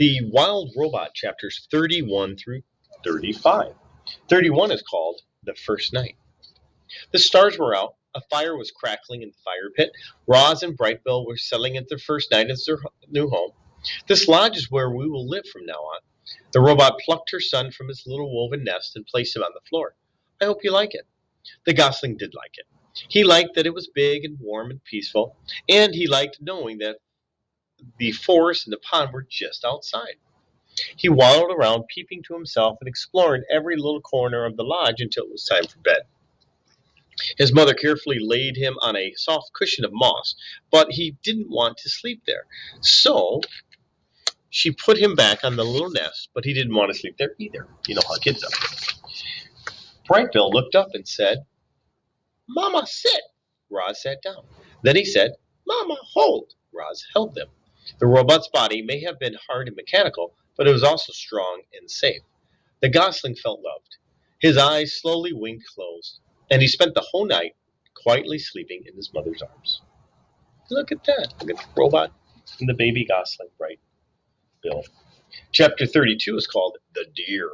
The Wild Robot, chapters 31 through 35. 31 is called The First Night. The stars were out. A fire was crackling in the fire pit. Roz and Brightbill were settling at their first night as their new home. This lodge is where we will live from now on. The robot plucked her son from his little woven nest and placed him on the floor. I hope you like it. The gosling did like it. He liked that it was big and warm and peaceful, and he liked knowing that the forest and the pond were just outside. He waddled around, peeping to himself and exploring every little corner of the lodge until it was time for bed. His mother carefully laid him on a soft cushion of moss, but he didn't want to sleep there. So she put him back on the little nest, but he didn't want to sleep there either. You know how kids are. Brightbill looked up and said, Mama, sit. Roz sat down. Then he said, Mama, hold. Roz held them. The robot's body may have been hard and mechanical, but it was also strong and safe. The gosling felt loved. His eyes slowly winked closed, and he spent the whole night quietly sleeping in his mother's arms. Look at that. Look at the robot and the baby gosling, right, Bill? Chapter 32 is called The Deer.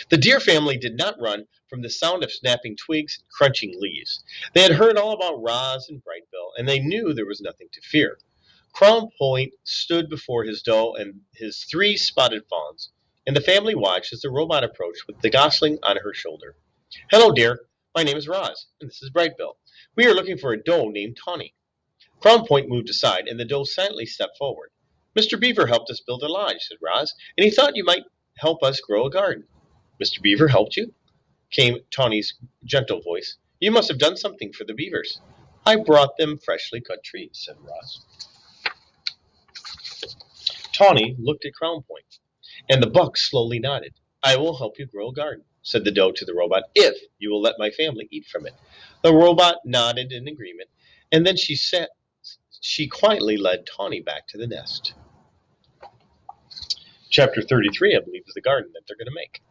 The deer family did not run from the sound of snapping twigs and crunching leaves. They had heard all about Roz and Brightbill, and they knew there was nothing to fear. Crown Point stood before his doe and his three spotted fawns, and the family watched as the robot approached with the gosling on her shoulder. Hello, dear. My name is Roz, and this is Brightbill. We are looking for a doe named Tawny. Crown Point moved aside, and the doe silently stepped forward. Mr. Beaver helped us build a lodge, said Roz, and he thought you might help us grow a garden. Mr. Beaver helped you? Came Tawny's gentle voice. You must have done something for the beavers. I brought them freshly cut trees, said Roz. Tawny looked at Crown Point, and the buck slowly nodded. I will help you grow a garden, said the doe to the robot, if you will let my family eat from it. The robot nodded in agreement, and then she quietly led Tawny back to the nest. Chapter 33, I believe, is the garden that they're going to make.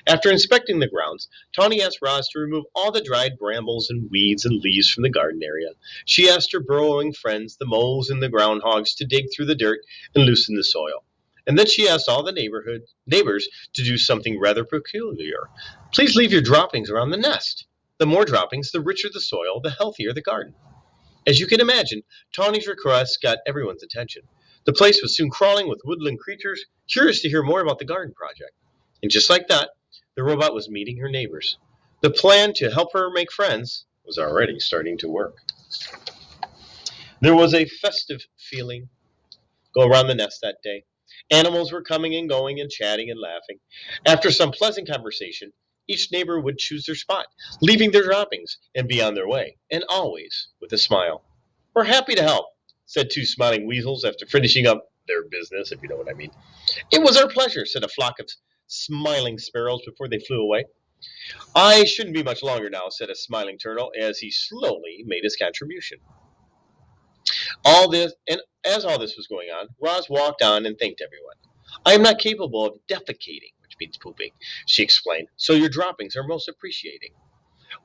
After inspecting the grounds, Tawny asked Roz to remove all the dried brambles and weeds and leaves from the garden area. She asked her burrowing friends, the moles and the groundhogs, to dig through the dirt and loosen the soil. And then she asked all the neighbors to do something rather peculiar. Please leave your droppings around the nest. The more droppings, the richer the soil, the healthier the garden. As you can imagine, Tawny's request got everyone's attention. The place was soon crawling with woodland creatures, curious to hear more about the garden project. And just like that, the robot was meeting her neighbors. The plan to help her make friends was already starting to work. There was a festive feeling go around the nest that day. Animals were coming and going and chatting and laughing. After some pleasant conversation, each neighbor would choose their spot, leaving their droppings and be on their way, and always with a smile. We're happy to help, said two smiling weasels after finishing up their business, if you know what I mean. It was our pleasure, said a flock of smiling sparrows before they flew away. I shouldn't be much longer now, said a smiling turtle as he slowly made his contribution. As all this was going on, Roz walked on and thanked everyone. I am not capable of defecating, which means pooping, she explained, so your droppings are most appreciating.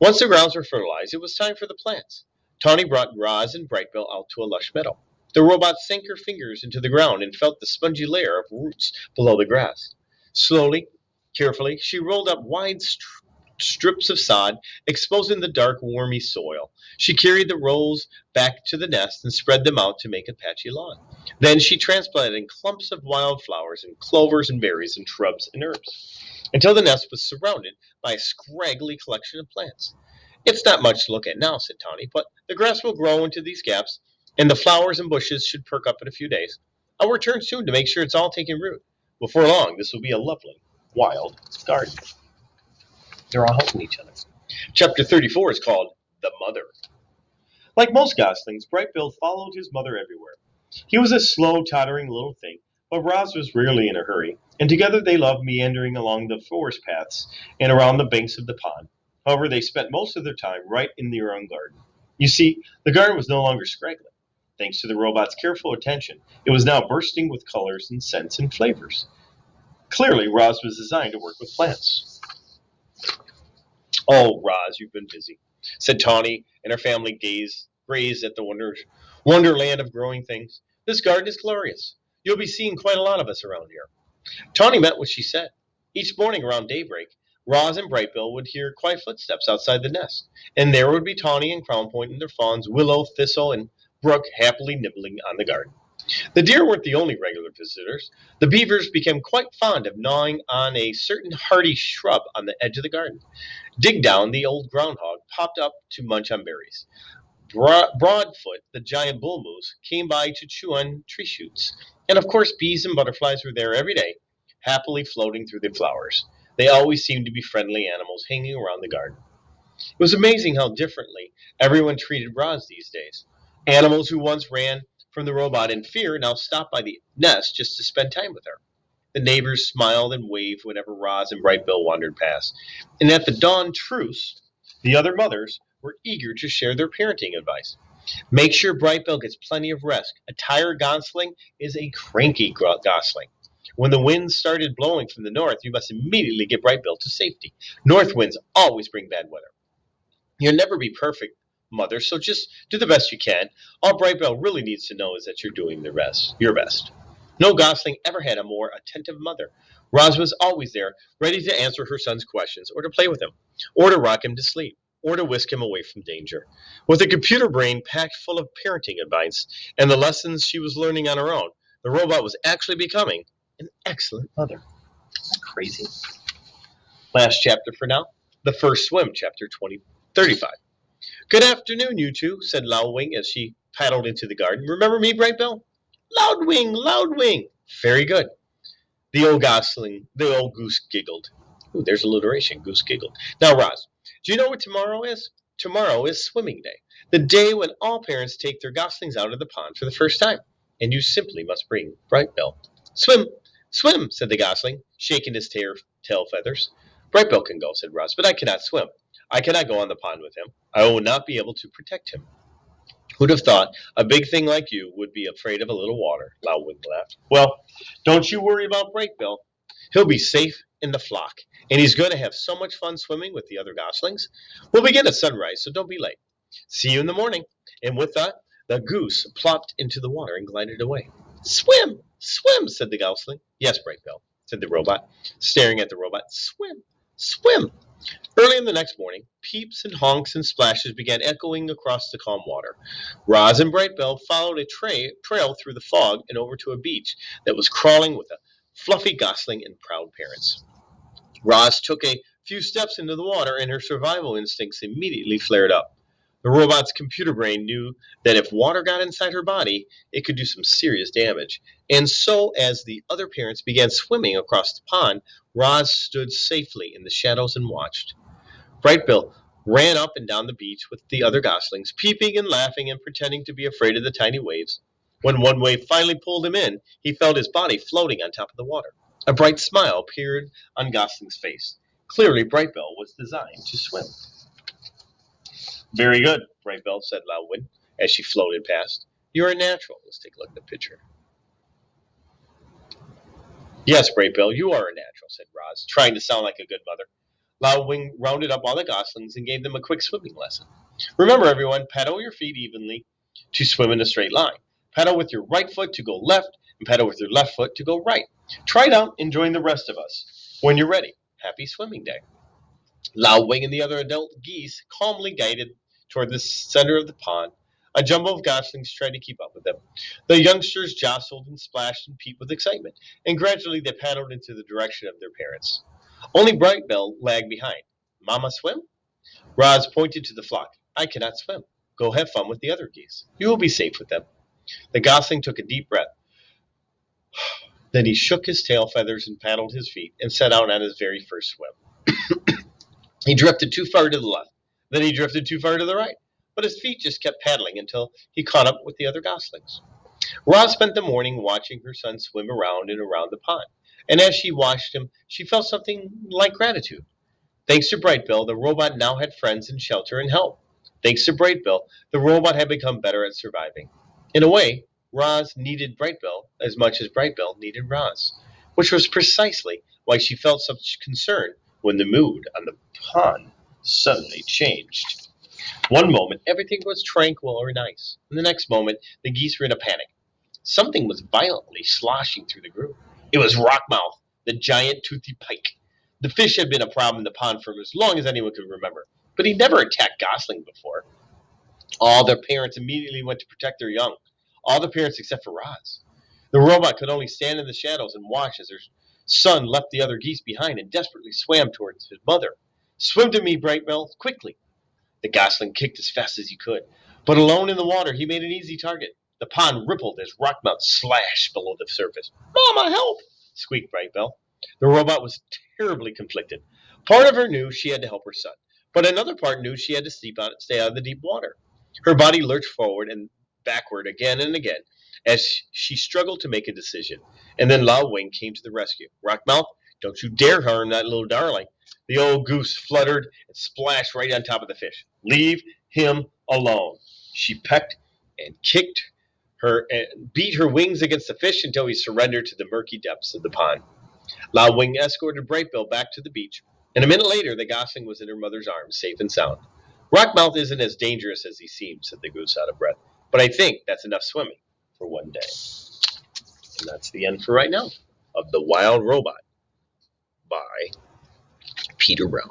Once the grounds were fertilized, it was time for the plants. Tawny brought Roz and Brightbill out to a lush meadow. The robot sank her fingers into the ground and felt the spongy layer of roots below the grass. Slowly, carefully, she rolled up wide strips of sod, exposing the dark, wormy soil. She carried the rolls back to the nest and spread them out to make a patchy lawn. Then she transplanted clumps of wildflowers and clovers and berries and shrubs and herbs, until the nest was surrounded by a scraggly collection of plants. It's not much to look at now, said Tawny, but the grass will grow into these gaps, and the flowers and bushes should perk up in a few days. I'll return soon to make sure it's all taking root. Before long, this will be a lovely, wild garden. They're all helping each other. Chapter 34 is called The Mother. Like most goslings, Brightbill followed his mother everywhere. He was a slow, tottering little thing, but Roz was rarely in a hurry, and together they loved meandering along the forest paths and around the banks of the pond. However, they spent most of their time right in their own garden. You see, the garden was no longer scraggly. Thanks to the robot's careful attention, it was now bursting with colors and scents and flavors. Clearly, Roz was designed to work with plants. Oh, Roz, you've been busy, said Tawny, and her family grazed at the wonderland of growing things. This garden is glorious. You'll be seeing quite a lot of us around here." Tawny meant what she said. Each morning around daybreak, Roz and Brightbill would hear quiet footsteps outside the nest, and there would be Tawny and Crown Point and their fawns, Willow, Thistle, and Brook happily nibbling on the garden. The deer weren't the only regular visitors. The beavers became quite fond of gnawing on a certain hardy shrub on the edge of the garden. Dig Down, the old groundhog, popped up to munch on berries. Broadfoot, the giant bull moose, came by to chew on tree shoots. And of course, bees and butterflies were there every day, happily floating through the flowers. They always seemed to be friendly animals hanging around the garden. It was amazing how differently everyone treated Roz these days. Animals who once ran from the robot in fear now stopped by the nest just to spend time with her. The neighbors smiled and waved whenever Roz and Brightbill wandered past. And at the dawn truce, the other mothers were eager to share their parenting advice. Make sure Brightbill gets plenty of rest. A tired gosling is a cranky gosling. When the wind started blowing from the north, you must immediately get Brightbill to safety. North winds always bring bad weather. You'll never be perfect, mother, so just do the best you can. All Brightbill really needs to know is that you're doing your best. No gosling ever had a more attentive mother. Roz was always there, ready to answer her son's questions, or to play with him, or to rock him to sleep, or to whisk him away from danger. With a computer brain packed full of parenting advice and the lessons she was learning on her own, the robot was actually becoming an excellent mother. Crazy. Last chapter for now. The First Swim, chapter 35. "Good afternoon, you two," said Loudwing as she paddled into the garden. "Remember me, Brightbill?" "Loudwing, Loudwing." "Very good." The old goose giggled. Ooh, there's alliteration. Goose giggled. "Now, Roz, do you know what tomorrow is? Tomorrow is swimming day, the day when all parents take their goslings out of the pond for the first time, and you simply must bring Brightbill." "Swim, swim," said the gosling, shaking his tail feathers. "Brightbill can go," said Roz, "but I cannot swim. I cannot go on the pond with him. I will not be able to protect him." "Who'd have thought a big thing like you would be afraid of a little water?" Loudwing laughed. "Well, don't you worry about Brightbill. He'll be safe in the flock, and he's going to have so much fun swimming with the other goslings. We'll begin at sunrise, so don't be late. See you in the morning." And with that, the goose plopped into the water and glided away. "Swim, swim," said the gosling. "Yes, Brightbill," said the robot, staring at the robot. "Swim, swim." Early in the next morning, peeps and honks and splashes began echoing across the calm water. Roz and Brightbill followed a trail through the fog and over to a beach that was crawling with a fluffy gosling and proud parents. Roz took a few steps into the water, and her survival instincts immediately flared up. The robot's computer brain knew that if water got inside her body, it could do some serious damage. And so, as the other parents began swimming across the pond, Roz stood safely in the shadows and watched. Brightbill ran up and down the beach with the other goslings, peeping and laughing and pretending to be afraid of the tiny waves. When one wave finally pulled him in, he felt his body floating on top of the water. A bright smile appeared on Gosling's face. Clearly, Brightbill was designed to swim. "Very good," Brightbill said Loudwing as she floated past. "You're a natural." Let's take a look at the picture. "Yes, Brightbill, you are a natural," said Roz, trying to sound like a good mother. Loudwing rounded up all the goslings and gave them a quick swimming lesson. "Remember, everyone, paddle your feet evenly to swim in a straight line. Paddle with your right foot to go left, and paddle with your left foot to go right. Try it out and join the rest of us. When you're ready, happy swimming day." Loudwing and the other adult geese calmly guided toward the center of the pond. A jumble of goslings tried to keep up with them. The youngsters jostled and splashed and peeped with excitement, and gradually they paddled into the direction of their parents. Only Brightbill lagged behind. "Mama swim?" Roz pointed to the flock. "I cannot swim. Go have fun with the other geese. You will be safe with them." The gosling took a deep breath. Then he shook his tail feathers and paddled his feet and set out on his very first swim. He drifted too far to the left. Then he drifted too far to the right. But his feet just kept paddling until he caught up with the other goslings. Roz spent the morning watching her son swim around and around the pond. And as she watched him, she felt something like gratitude. Thanks to Brightbill, the robot now had friends and shelter and help. Thanks to Brightbill, the robot had become better at surviving. In a way, Roz needed Brightbill as much as Brightbill needed Roz, which was precisely why she felt such concern when the mood on the pond suddenly changed. One moment, everything was tranquil or nice. And the next moment, the geese were in a panic. something was violently sloshing through the group. It was Rockmouth, the giant toothy pike. The fish had been a problem in the pond for as long as anyone could remember, but he'd never attacked Gosling before. All their parents immediately went to protect their young. All the parents except for Roz. The robot could only stand in the shadows and watch as her son left the other geese behind and desperately swam towards his mother. Swim to me, Brightwell, quickly. The gosling kicked as fast as he could, but alone in the water he made an easy target. The pond rippled as Rockmouth slashed below the surface. Mama, help! Squeaked Brightwell. The robot was terribly conflicted. Part of her knew she had to help her son, but another part knew she had to stay out of the deep water. Her body lurched forward and backward again and again as she struggled to make a decision. And then Lao Wing came to the rescue. Rockmouth, don't you dare harm that little darling. The old goose fluttered and splashed right on top of the fish. Leave him alone. She pecked and kicked her and beat her wings against the fish until he surrendered to the murky depths of the pond. Lao Wing escorted Brightbill back to the beach, and a minute later the gosling was in her mother's arms, safe and sound. Rockmouth isn't as dangerous as he seems, said the goose out of breath, but I think that's enough swimming for one day. And that's the end for right now of The Wild Robot by Peter Brown.